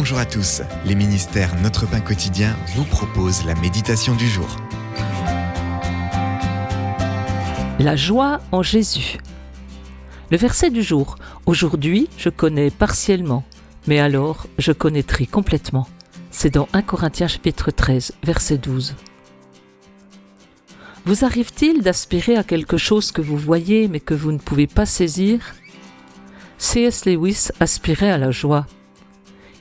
Bonjour à tous, les ministères Notre Pain Quotidien vous proposent la méditation du jour. La joie en Jésus. Le verset du jour. Aujourd'hui, je connais partiellement, mais alors je connaîtrai complètement. C'est dans 1 Corinthiens chapitre 13, verset 12. Vous arrive-t-il d'aspirer à quelque chose que vous voyez mais que vous ne pouvez pas saisir ? C.S. Lewis aspirait à la joie.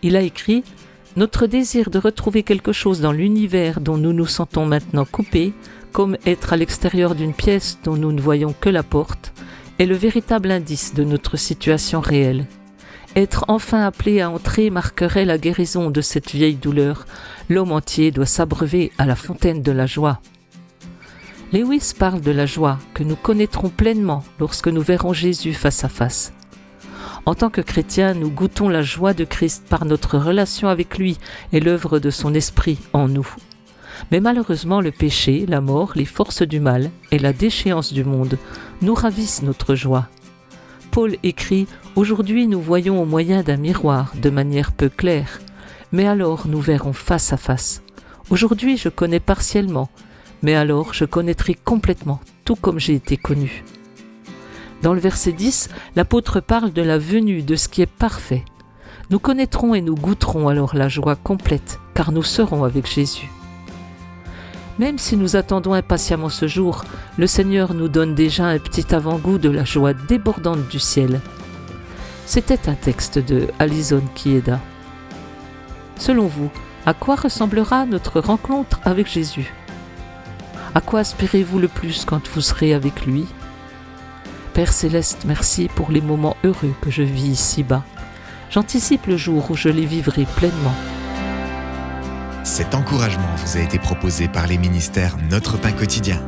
Il a écrit « Notre désir de retrouver quelque chose dans l'univers dont nous nous sentons maintenant coupés, comme être à l'extérieur d'une pièce dont nous ne voyons que la porte, est le véritable indice de notre situation réelle. Être enfin appelé à entrer marquerait la guérison de cette vieille douleur. L'homme entier doit s'abreuver à la fontaine de la joie. » Lewis parle de la joie que nous connaîtrons pleinement lorsque nous verrons Jésus face à face. En tant que chrétiens, nous goûtons la joie de Christ par notre relation avec lui et l'œuvre de son esprit en nous. Mais malheureusement, le péché, la mort, les forces du mal et la déchéance du monde nous ravissent notre joie. Paul écrit « Aujourd'hui nous voyons au moyen d'un miroir de manière peu claire, mais alors nous verrons face à face. Aujourd'hui je connais partiellement, mais alors je connaîtrai complètement, tout comme j'ai été connu. » Dans le verset 10, l'apôtre parle de la venue de ce qui est parfait. Nous connaîtrons et nous goûterons alors la joie complète, car nous serons avec Jésus. Même si nous attendons impatiemment ce jour, le Seigneur nous donne déjà un petit avant-goût de la joie débordante du ciel. C'était un texte de Alison Kieda. Selon vous, à quoi ressemblera notre rencontre avec Jésus ? À quoi aspirez-vous le plus quand vous serez avec lui ? Père Céleste, merci pour les moments heureux que je vis ici-bas. J'anticipe le jour où je les vivrai pleinement. Cet encouragement vous a été proposé par les ministères Notre Pain Quotidien.